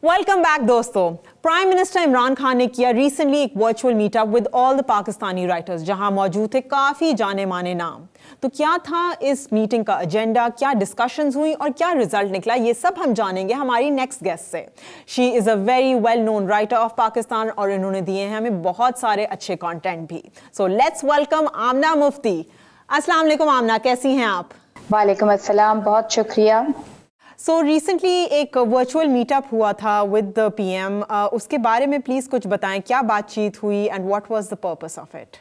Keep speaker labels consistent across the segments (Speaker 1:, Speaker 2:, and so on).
Speaker 1: Welcome back दोस्तों। Prime minister Imran Khan ने किया रिसेंटली एक virtual meetup with all the Pakistani writers, जहां मौजूद थे काफ़ी जाने माने नाम। तो क्या था इस मीटिंग का एजेंडा, क्या डिस्कशंस हुई और क्या रिजल्ट निकला, ये सब हम जानेंगे हमारी नेक्स्ट गेस्ट से। She is a very well known writer of Pakistan और इन्होंने दिए हैं हमें बहुत सारे अच्छे कॉन्टेंट भी। सो लेट्स वेलकम आमना मुफ्ती। अस्सलाम वालेकुम आमना, कैसी हैं आप?
Speaker 2: वालेकुम अस्सलाम, बहुत शुक्रिया।
Speaker 1: सो रिसेंटली एक वर्चुअल मीटअप हुआ था विद द पीएम, उसके बारे में प्लीज़ कुछ बताएं, क्या बातचीत हुई and what was the purpose of it?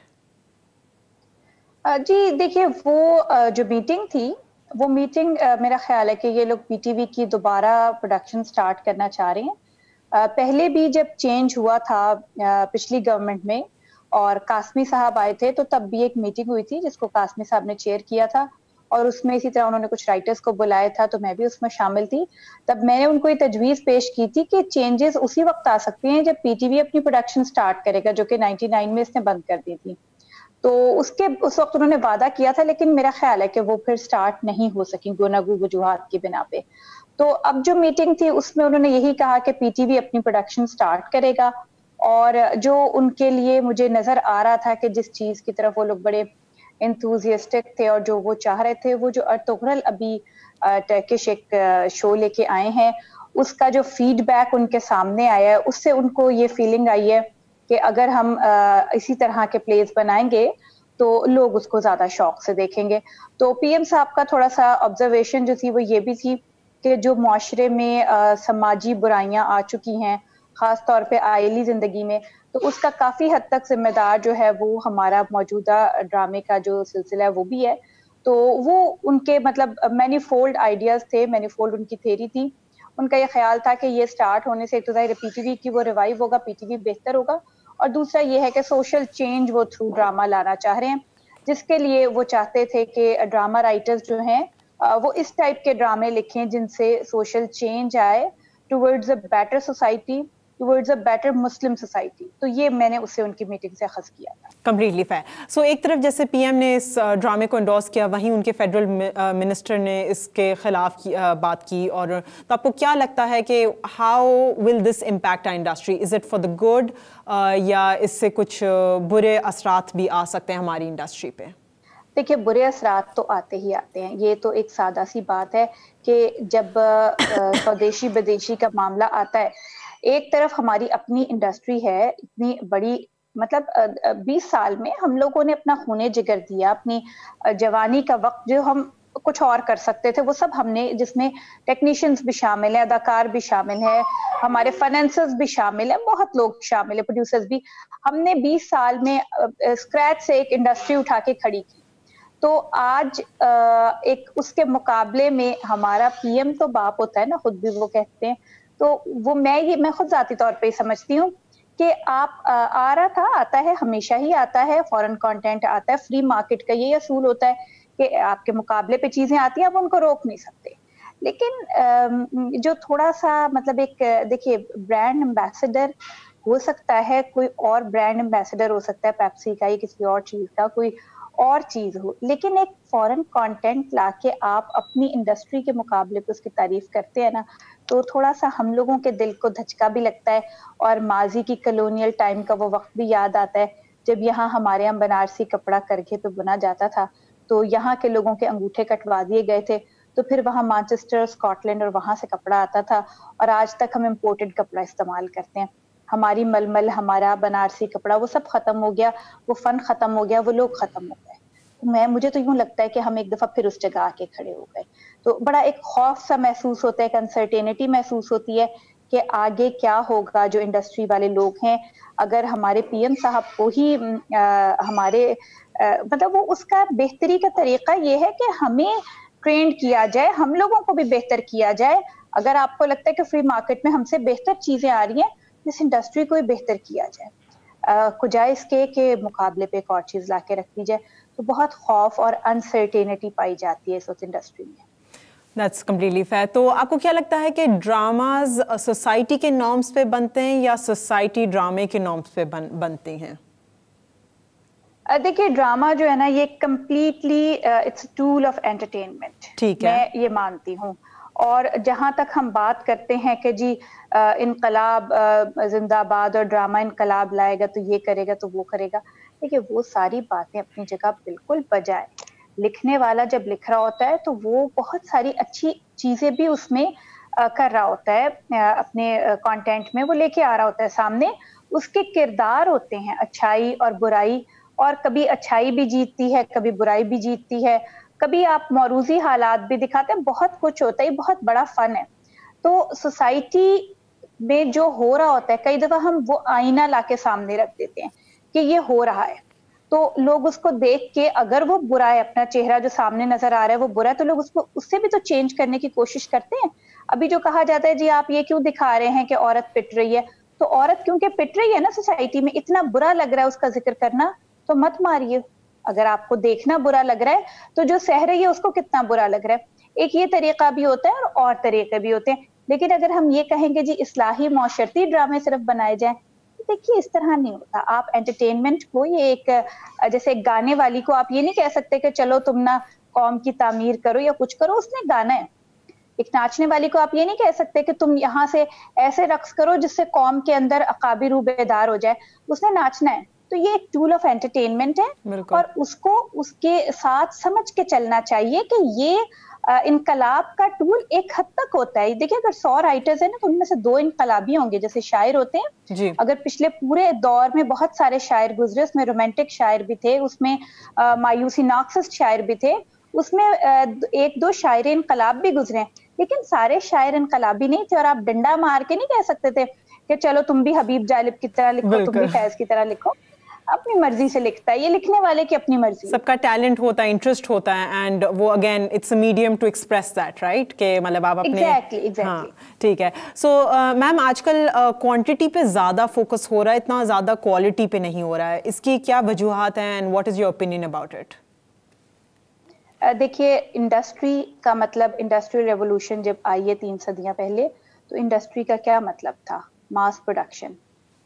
Speaker 2: जी देखिए, वो जो मीटिंग थी, वो मीटिंग मेरा ख्याल है कि ये लोग पीटीवी की दोबारा प्रोडक्शन स्टार्ट करना चाह रहे हैं। पहले भी जब चेंज हुआ था पिछली गवर्नमेंट में और कासमी साहब आए थे, तो तब भी एक मीटिंग हुई थी जिसको कासमी साहब ने चेयर किया था और उसमें इसी तरह उन्होंने कुछ राइटर्स को बुलाया था, तो मैं भी उसमें शामिल थी। तब मैंने उनको ये तजवीज़ पेश की थी कि चेंजेस उसी वक्त आ सकते हैं जब पीटीवी अपनी प्रोडक्शन स्टार्ट करेगा, जो कि 99 में इसने बंद कर दी थी। तो उस वक्त उन्होंने वादा किया था, लेकिन मेरा ख्याल है कि वो फिर स्टार्ट नहीं हो सकी गुनागू वजूहात की बिना पे। तो अब जो मीटिंग थी उसमें उन्होंने यही कहा कि पीटीवी अपनी प्रोडक्शन स्टार्ट करेगा, और जो उनके लिए मुझे नजर आ रहा था कि जिस चीज की तरफ वो लोग बड़े एंथुसियास्टिक थे और जो वो चाह रहे थे, वो जो अर्तुगरल अभी टर्किश एक शो लेके आए हैं, उसका जो फीडबैक उनके सामने आया है, उससे उनको ये फीलिंग आई है कि अगर हम इसी तरह के प्लेस बनाएंगे तो लोग उसको ज्यादा शौक से देखेंगे। तो पीएम साहब का थोड़ा सा ऑब्जर्वेशन जो थी वो ये भी थी कि जो मुआशरे में समाजी बुराइयां आ चुकी हैं, खास तौर पे आइली जिंदगी में, तो उसका काफी हद तक जिम्मेदार जो है वो हमारा मौजूदा ड्रामे का जो सिलसिला है वो भी है। तो वो उनके मतलब मैनीफोल्ड आइडियाज थे, मैनीफोल्ड उनकी थ्योरी थी। उनका ये ख्याल था कि ये स्टार्ट होने से एक तो पीटीवी की वो रिवाइव होगा, पीटीवी बेहतर होगा, और दूसरा ये है कि सोशल चेंज वो थ्रू ड्रामा लाना चाह रहे हैं, जिसके लिए वो चाहते थे कि ड्रामा राइटर्स जो हैं वो इस टाइप के ड्रामे लिखें जिनसे सोशल चेंज आए towards a better society, towards a better Muslim society. तो ये मैंने उससे उनकी मीटिंग से अखज़ किया था।
Speaker 1: Completely fair. सो एक तरफ जैसे पीएम ने इस ड्रामे को एंडोर्स किया, वहीं उनके फेडरल मिनिस्टर ने इसके खिलाफ बात की, और तो आपको क्या लगता है कि how will this impact our industry? Is it for the good या इससे कुछ बुरे असरात भी आ सकते हैं हमारी इंडस्ट्री पे?
Speaker 2: देखिए, बुरे असरात तो आते ही आते हैं, ये तो एक सादा सी बात है कि जब स्वदेशी विदेशी का मामला आता है, एक तरफ हमारी अपनी इंडस्ट्री है इतनी बड़ी, मतलब 20 साल में हम लोगों ने अपना खूने जिगर दिया, अपनी जवानी का वक्त जो हम कुछ और कर सकते थे वो सब हमने, जिसमें टेक्नीशियंस भी शामिल हैं, अदाकार भी शामिल है, हमारे फाइनेंसर्स भी शामिल है, बहुत लोग शामिल है, प्रोड्यूसर्स भी। हमने 20 साल में स्क्रैच से एक इंडस्ट्री उठा के खड़ी की। तो आज एक उसके मुकाबले में हमारा पीएम तो बाप होता है ना, खुद भी वो कहते हैं, तो वो मैं खुद जाती तौर पे समझती हूँ कि आप आ रहा था, आता है, हमेशा ही आता है, फॉरेन कंटेंट आता है, फ्री मार्केट का यही असूल होता है कि आपके मुकाबले पे चीजें आती हैं, आप उनको रोक नहीं सकते। लेकिन जो थोड़ा सा मतलब एक देखिए, ब्रांड एम्बेसडर हो सकता है, कोई और ब्रांड एम्बेसडर हो सकता है, पेप्सी का या किसी और चीज का, कोई और चीज हो, लेकिन एक फॉरेन कंटेंट लाके आप अपनी इंडस्ट्री के मुकाबले पे उसकी तारीफ करते हैं ना, तो थोड़ा सा हम लोगों के दिल को धचका भी लगता है, और माजी की कॉलोनियल टाइम का वो वक्त भी याद आता है जब यहाँ हमारे यहाँ बनारसी कपड़ा करघे पे बुना जाता था, तो यहाँ के लोगों के अंगूठे कटवा दिए गए थे, तो फिर वहाँ मैनचेस्टर, स्कॉटलैंड और वहां से कपड़ा आता था, और आज तक हम इम्पोर्टेड कपड़ा इस्तेमाल करते हैं। हमारी मलमल, हमारा बनारसी कपड़ा, वो सब खत्म हो गया, वो फन खत्म हो गया, वो लोग खत्म हो गए। मुझे तो यूं लगता है कि हम एक दफा फिर उस जगह आके खड़े हो गए, तो बड़ा एक खौफ सा महसूस होता है, एक अनसर्टेनिटी महसूस होती है कि आगे क्या होगा। जो इंडस्ट्री वाले लोग हैं, अगर हमारे पीएम साहब को ही मतलब वो उसका बेहतरी का तरीका ये है कि हमें ट्रेंड किया जाए, हम लोगों को भी बेहतर किया जाए। अगर आपको लगता है कि फ्री मार्केट में हमसे बेहतर चीजें आ रही हैं, इस इंडस्ट्री को भी बेहतर किया जाए, कुजाए इसके मुकाबले पे एक और चीज लाके रख दी जाए। तो बहुत खौफ और अनसर्टेनिटी पाई जाती है इस इंडस्ट्री में।
Speaker 1: That's completely fair. तो आपको क्या लगता है कि ड्रामाज सोसाइटी के नॉर्म्स पे बनते हैं या सोसाइटी ड्रामे के नॉर्म्स पे बनती हैं?
Speaker 2: देखिए ड्रामा जो है ना ये completely it's tool of entertainment, मैं ये मानती हूँ। और जहां तक हम बात करते हैं कि जी इनकलाब जिंदाबाद और ड्रामा इनकलाब लाएगा तो ये करेगा तो वो करेगा, देखिए वो सारी बातें अपनी जगह बिल्कुल बजाय। लिखने वाला जब लिख रहा होता है तो वो बहुत सारी अच्छी चीजें भी उसमें कर रहा होता है, अपने कंटेंट में वो लेके आ रहा होता है सामने। उसके किरदार होते हैं अच्छाई और बुराई, और कभी अच्छाई भी जीतती है, कभी बुराई भी जीतती है, कभी आप मौरूजी हालात भी दिखाते हैं, बहुत कुछ होता है, बहुत बड़ा फन है। तो सोसाइटी में जो हो रहा होता है, कई दफा हम वो आईना लाके सामने रख देते हैं कि ये हो रहा है, तो लोग उसको देख के अगर वो बुरा है, अपना चेहरा जो सामने नजर आ रहा है वो बुरा है, तो लोग उसको उससे भी तो चेंज करने की कोशिश करते हैं। अभी जो कहा जाता है जी आप ये क्यों दिखा रहे हैं कि औरत पिट रही है, तो औरत क्योंकि पिट रही है ना सोसाइटी में, इतना बुरा लग रहा है उसका जिक्र करना, तो मत मारिए। अगर आपको देखना बुरा लग रहा है तो जो सह रही है उसको कितना बुरा लग रहा है। एक ये तरीका भी होता है और तरीके भी होते हैं। लेकिन अगर हम ये कहेंगे जी इस्लाही मौशरती ड्रामे सिर्फ बनाए जाएं, तो देखिए इस तरह नहीं होता। आप एंटरटेनमेंट को ये एक जैसे एक गाने वाली को आप ये नहीं कह सकते कि चलो तुम ना कौम की तामीर करो या कुछ करो, उसने गाना है। एक नाचने वाली को आप ये नहीं कह सकते कि तुम यहाँ से ऐसे रक्स करो जिससे कौम के अंदर अकाबी रूह बेदार हो जाए, उसने नाचना है। तो ये एक टूल ऑफ एंटरटेनमेंट है और उसको उसके साथ समझ के चलना चाहिए कि ये इनकलाब का टूल एक हद तक होता है। देखिए अगर 100 राइटर्स हैं ना तो उनमें से 2 इनकलाबी होंगे, जैसे शायर होते हैं। अगर पिछले पूरे दौर में बहुत सारे शायर गुजरे, उसमें रोमांटिक शायर भी थे, उसमें मायूसी नाक्सस शायर भी थे, उसमें 1-2 शायर इनकलाब भी गुजरे, लेकिन सारे शायर इनकलाबी नहीं थे। और आप डंडा मार के नहीं कह सकते थे कि चलो तुम भी हबीब जालिब की तरह लिखो, तुम भी फैज की तरह लिखो। अपनी मर्जी से लिखता है, ये लिखने वाले की अपनी मर्जी।
Speaker 1: सबका टैलेंट होता है, इंटरेस्ट होता है, एंड वो again it's a medium to express that, right? कि मतलब आप अपने
Speaker 2: एग्जैक्टली
Speaker 1: हाँ, ठीक है। सो मैम आजकल क्वांटिटी पे ज्यादा फोकस हो रहा है, इतना ज्यादा क्वालिटी पे नहीं हो रहा है, इसकी क्या वजूहात हैं and what is your opinion about it?
Speaker 2: देखिए इंडस्ट्री का मतलब, इंडस्ट्रियल रेवोल्यूशन जब आई है 3 सदियां पहले, तो इंडस्ट्री का क्या मतलब था? Mass production.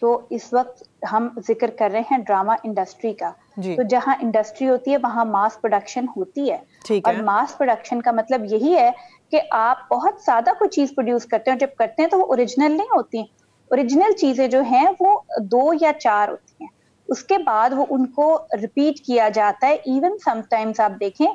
Speaker 2: तो इस वक्त हम जिक्र कर रहे हैं ड्रामा इंडस्ट्री का। तो जहां इंडस्ट्री होती है वहां मास प्रोडक्शन होती है। और मास प्रोडक्शन का मतलब यही है कि आप बहुत ज्यादा कोई चीज प्रोड्यूस करते हैं, और जब करते हैं तो वो ओरिजिनल नहीं होती। ओरिजिनल चीजें जो हैं वो 2 या 4 होती हैं, उसके बाद वो उनको रिपीट किया जाता है। इवन समटाइम्स आप देखें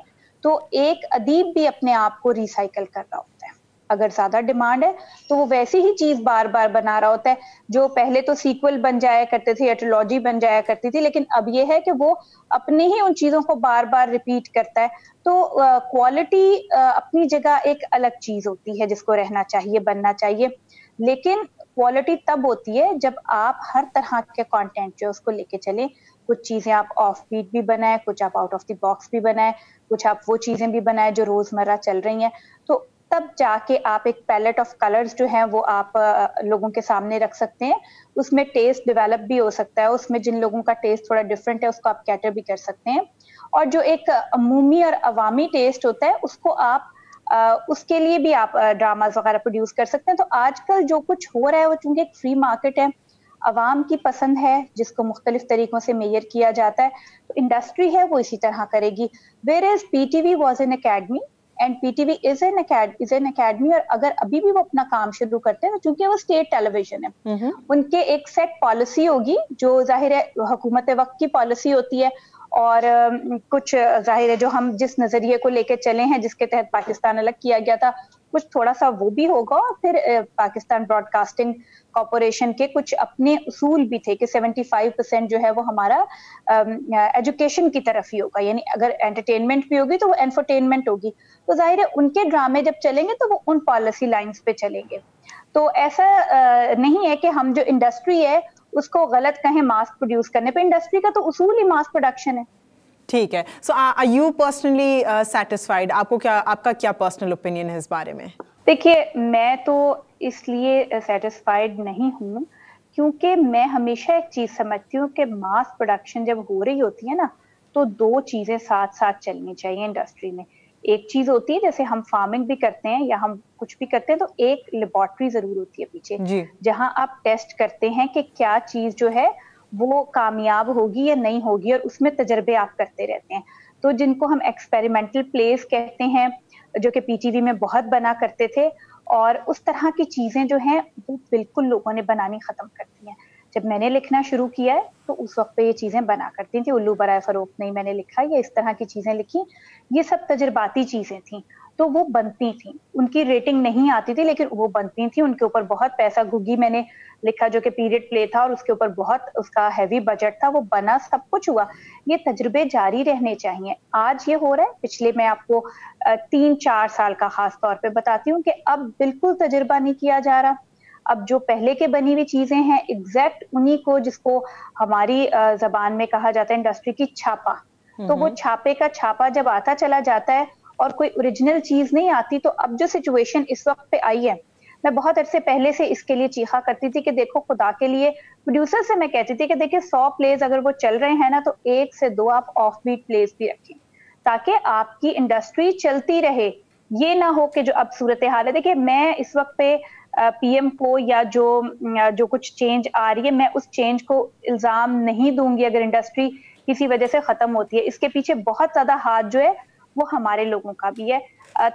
Speaker 2: तो एक अदीब भी अपने आप को रिसाइकल कर रहा होता है। अगर ज्यादा डिमांड है तो वो वैसी ही चीज बार बार बना रहा होता है, जो पहले तो सीक्वल बन जाया करते थे या ट्रिलॉजी बन जाया करती थी, लेकिन अब ये है कि वो अपने ही उन चीजों को बार बार रिपीट करता है। तो क्वालिटी अपनी जगह एक अलग चीज होती है जिसको रहना चाहिए, बनना चाहिए। लेकिन क्वालिटी तब होती है जब आप हर तरह के कंटेंट जो उसको लेके चले। कुछ चीजें आप ऑफ बीट भी बनाए, कुछ आप आउट ऑफ द बॉक्स भी बनाए, कुछ आप वो चीजें भी बनाए जो रोजमर्रा चल रही हैं। तो तब जाके आप एक पैलेट ऑफ कलर्स जो हैं वो आप लोगों के सामने रख सकते हैं। उसमें टेस्ट डेवलप भी हो सकता है, उसमें जिन लोगों का टेस्ट थोड़ा डिफरेंट है उसको आप कैटर भी कर सकते हैं। और जो एक अमूमी और अवामी टेस्ट होता है उसको आप उसके लिए भी आप ड्रामाज वगैरह प्रोड्यूस कर सकते हैं। तो आजकल जो कुछ हो रहा है वो चूंकि एक फ्री मार्केट है, अवाम की पसंद है जिसको मुख्तलिफ तरीकों से मेजर किया जाता है, तो इंडस्ट्री है वो इसी तरह करेगी। Where as PTV was an academy and PTV is an academy. और अगर अभी भी वो अपना काम शुरू करते हैं तो चूंकि वो स्टेट टेलीविजन है, उनके एक सेट पॉलिसी होगी जो जाहिर है हुकूमत वक्त की पॉलिसी होती है, और कुछ जाहिर है जो हम जिस नजरिए को लेके चले हैं, जिसके तहत पाकिस्तान अलग किया गया था, कुछ थोड़ा सा वो भी होगा। और फिर पाकिस्तान ब्रॉडकास्टिंग कॉरपोरेशन के कुछ अपने उसूल भी थे कि 75% जो है वो हमारा एजुकेशन की तरफ ही होगा, यानी अगर एंटरटेनमेंट भी होगी तो वो एंटरटेनमेंट होगी। तो जाहिर है उनके ड्रामे जब चलेंगे तो वो उन पॉलिसी लाइंस पे चलेंगे। तो ऐसा नहीं है कि हम जो इंडस्ट्री है उसको गलत कहें मास प्रोड्यूस करने पे। इंडस्ट्री का तो उसूल ही मास प्रोडक्शन है।
Speaker 1: ठीक है। सो आर यू पर्सनली सेटिस्फाइड? आपको क्या, आपका क्या पर्सनल ओपिनियन है इस बारे में?
Speaker 2: देखिए मैं तो इसलिए सेटिस्फाइड नहीं हूँ क्योंकि मैं हमेशा एक चीज समझती हूँ कि मास प्रोडक्शन जब हो रही होती है ना तो 2 चीजें साथ साथ चलनी चाहिए इंडस्ट्री में। एक चीज होती है जैसे हम फार्मिंग भी करते हैं या हम कुछ भी करते हैं तो एक लेबोरेटरी जरूर होती है पीछे, जहां आप टेस्ट करते हैं कि क्या चीज जो है وہ کامیاب ہوگی یا نہیں ہوگی, اور اس میں تجربے آپ کرتے رہتے ہیں. تو جن کو ہم ایکسپیریمنٹل پلیز کہتے ہیں, جو کہ پی ٹی وی میں بہت بنا کرتے تھے, اور اس طرح کی چیزیں جو ہیں وہ بالکل لوگوں نے بنانی ختم کر دی ہیں. جب میں نے لکھنا شروع کیا ہے تو اس وقت پہ یہ چیزیں بنا کرتی تھیں. الو برائے فروخت نہیں میں نے لکھا, یا اس طرح کی چیزیں لکھی, یہ سب تجرباتی چیزیں تھیں. تو وہ بنتی تھیں, ان کی ریٹنگ نہیں آتی تھی لیکن وہ بنتی تھیں. ان کے اوپر بہت پیسہ, گگی میں نے لکھا جو کہ پیریڈ پلے تھا اور اس کے اوپر بہت اس کا ہیوی بجٹ تھا, وہ بنا, سب کچھ ہوا. یہ تجربے جاری رہنے چاہیے. آج یہ ہو رہا ہے, پچھلے میں آپ کو 3-4 سال کا خاص طور پہ بتاتی ہوں کہ اب بالکل تجربہ نہیں کیا جا رہا. اب جو پہلے کے بنی ہوئی چیزیں ہیں ایگزیکٹ انہی کو, جس کو ہماری زبان میں کہا جاتا ہے انڈسٹری کی چھاپا, تو وہ چھاپے کا چھاپا جب آتا چلا جاتا ہے اور کوئی اوریجنل چیز نہیں آتی, تو اب جو سچویشن اس وقت پہ آئی ہے, میں بہت عرصے پہلے سے اس کے لیے چیخا کرتی تھی کہ دیکھو خدا کے لیے, پروڈیوسر سے میں کہتی تھی کہ دیکھیں 100 پلیز اگر وہ چل رہے ہیں نا, تو 1 سے 2 آپ آف بیٹ پلیز بھی رکھیں تاکہ آپ کی انڈسٹری چلتی رہے. یہ نہ ہو کہ جو اب صورتحال ہے, دیکھیں میں اس وقت پہ پی ایم کو یا جو کچھ چینج آ رہی ہے, میں اس چینج کو الزام نہیں دوں گی اگر انڈسٹری کسی وجہ سے ختم ہوتی ہے. اس کے پیچھے بہت زیادہ ہاتھ جو ہے وہ ہمارے لوگوں کا بھی ہے.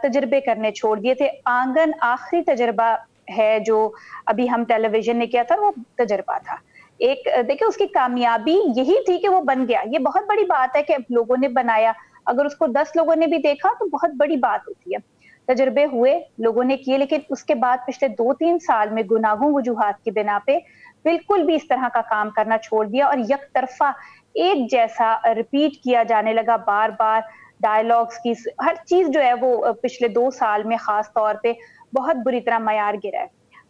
Speaker 2: تجربے کرنے چھوڑ دیے تھے. آنگن آخری تجربہ ہے جو ابھی ہم ٹیلی ویژن نے کیا تھا, وہ تجربہ تھا ایک. دیکھیں اس کی کامیابی یہی تھی کہ وہ بن گیا. یہ بہت بڑی بات ہے کہ لوگوں نے بنایا, اگر اس کو 10 لوگوں نے بھی دیکھا تو بہت بڑی بات ہوتی ہے. تجربے ہوئے, لوگوں نے کیے, لیکن اس کے بعد پچھلے 2-3 سال میں گناہوں وجوہات کی بنا پہ بالکل بھی اس طرح کا کام کرنا چھوڑ دیا, اور یک طرفہ ایک جیسا ریپیٹ کیا جانے لگا بار بار. ڈائلاگز کی ہر چیز جو ہے وہ پچھلے 2 سال میں خاص طور پہ بہت بری طرح معیار گرا ہے.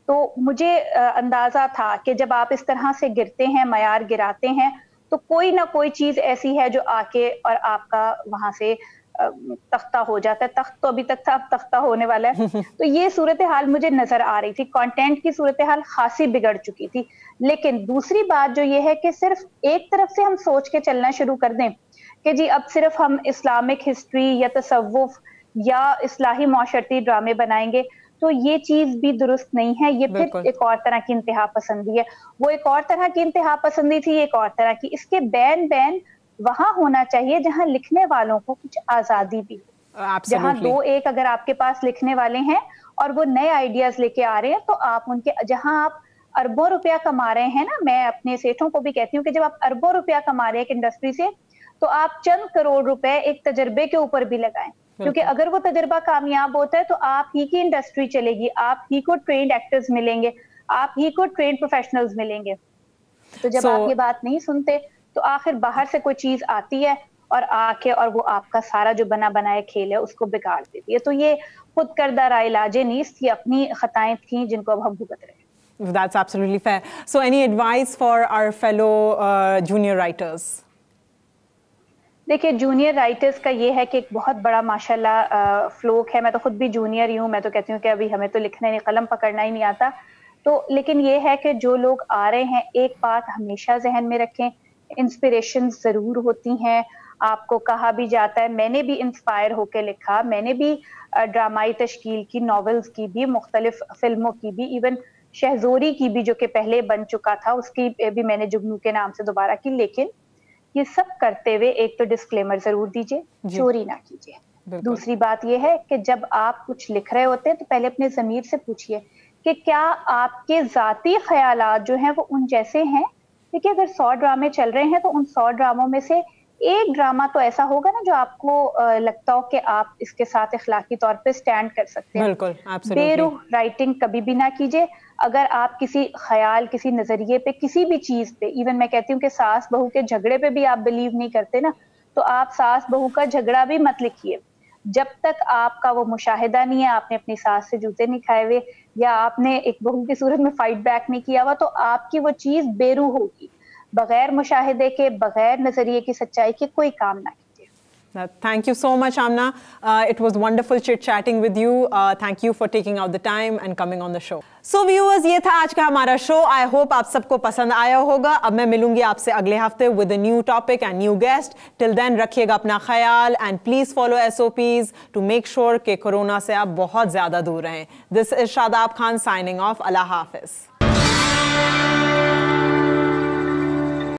Speaker 2: تو مجھے اندازہ تھا کہ جب آپ اس طرح سے گرتے ہیں, معیار گراتے ہیں, تو کوئی نہ کوئی چیز ایسی ہے جو آ کے اور آپ کا وہاں سے تختہ ہو جاتا ہے. تخت تو ابھی تک تھا, اب تختہ ہونے والا ہے. تو یہ صورتحال مجھے نظر آ رہی تھی. کانٹینٹ کی صورتحال خاصی بگڑ چکی تھی. لیکن دوسری بات جو یہ ہے کہ صرف ایک طرف سے ہم سوچ کے چلنا شروع کر دیں کہ جی اب صرف ہم اسلامک ہسٹری یا تصوف یا اصلاحی معاشرتی ڈرامے بنائیں گے, تو یہ چیز بھی درست نہیں ہے. یہ پھر ایک اور طرح کی انتہا پسندی ہے. وہ ایک اور طرح کی انتہا پسندی تھی, ایک اور طرح کی. اس کے بین وہاں ہونا چاہیے جہاں لکھنے والوں کو کچھ آزادی بھی ہو. جہاں 2-1 اگر آپ کے پاس لکھنے والے ہیں اور وہ نئے آئیڈیاز لے کے آ رہے ہیں, تو آپ ان کے, جہاں آپ اربوں روپیہ کما رہے ہیں نا, میں اپنے سیٹھوں کو بھی کہتی ہوں کہ جب آپ اربوں روپیہ کما رہے ہیں ایک انڈسٹری سے, تو آپ چند کروڑ روپے ایک تجربے کے اوپر بھی لگائیں, کیونکہ اگر وہ تجربہ کامیاب ہوتا ہے تو آپ ہی کی انڈسٹری چلے گی, آپ ہی کو ٹرینڈ ایکٹرز ملیں گے, آپ ہی کو ٹرینڈ پروفیشنلز ملیں گے. تو جب آپ یہ بات نہیں سنتے تو آخر باہر سے کوئی چیز آتی ہے اور آ کے اور وہ آپ کا سارا جو بنا بنائے کھیل ہے اس کو بگاڑ دیتی ہے. تو یہ خود کردہ رائے علاج نیست, یہ اپنی خطائیں تھیں جن کو اب ہم بھگت رہے ہیں.
Speaker 1: That's absolutely fair. So any advice for our fellow junior writers?
Speaker 2: دیکھیں جونیئر رائٹرز کا یہ ہے کہ ایک بہت بڑا ماشاءاللہ فلوک ہے. میں تو خود بھی جونیئر ہی ہوں, میں تو کہتی ہوں کہ ابھی ہمیں تو لکھنے نہیں, قلم پکڑنا ہی نہیں آتا. تو لیکن یہ ہے کہ جو لوگ آ رہے ہیں, ایک بات ہمیشہ ذہن میں رکھیں, انسپریشن ضرور ہوتی ہیں. آپ کو کہا بھی جاتا ہے, میں نے بھی انسپائر ہو کے لکھا, میں نے بھی ڈرامائی تشکیل کی, ناولز کی بھی, مختلف فلموں کی بھی, ایون شہزوری کی بھی جو کہ پہلے بن چکا تھا, اس کی بھی میں نے جگنو کے نام سے دوبارہ کی. لیکن یہ سب کرتے ہوئے ایک تو ڈسکلیمر ضرور دیجئے, چوری نہ کیجئے. دوسری بات یہ ہے کہ جب آپ کچھ لکھ رہے ہوتے ہیں تو پہلے اپنے ضمیر سے پوچھئے کہ کیا آپ کے ذاتی خیالات جو ہیں وہ ان جیسے ہیں. دیکھیے اگر 100 ڈرامے چل رہے ہیں تو ان 100 ڈراموں میں سے ایک ڈرامہ تو ایسا ہوگا نا جو آپ کو لگتا ہو کہ آپ اس کے ساتھ اخلاقی طور پہ سٹینڈ کر سکتے ہیں. بے روح رائٹنگ کبھی بھی نہ کیجئے. اگر آپ کسی خیال, کسی نظریے پہ, کسی بھی چیز پہ, ایون میں کہتی ہوں کہ ساس بہو کے جھگڑے پہ بھی آپ بلیو نہیں کرتے نا, تو آپ ساس بہو کا جھگڑا بھی مت لکھیے. جب تک آپ کا وہ مشاہدہ نہیں ہے, آپ نے اپنی ساس سے جوتے نہیں کھائے ہوئے, یا آپ نے ایک بہو کی صورت میں فائٹ بیک نہیں کیا ہوا, تو آپ کی وہ چیز بے روح ہوگی. بغیر مشاہدے کے, بغیر نظریے کی سچائی کے کوئی کام نہ کیجیے.
Speaker 1: Thank you so much, Amna. It was wonderful chit-chatting with you. Thank you for taking out the time and coming on the show. So viewers, یہ تھا آج کا ہمارا شو. I hope آپ سب کو پسند آیا ہوگا. اب میں ملوں گی آپ سے اگلے ہفتے with a new topic and new guest. Till then رکھیے گا اپنا خیال and please follow SOPs to make sure کہ کورونا سے آپ بہت زیادہ دور رہیں. This is Shadab Khan signing off. اللہ حافظ.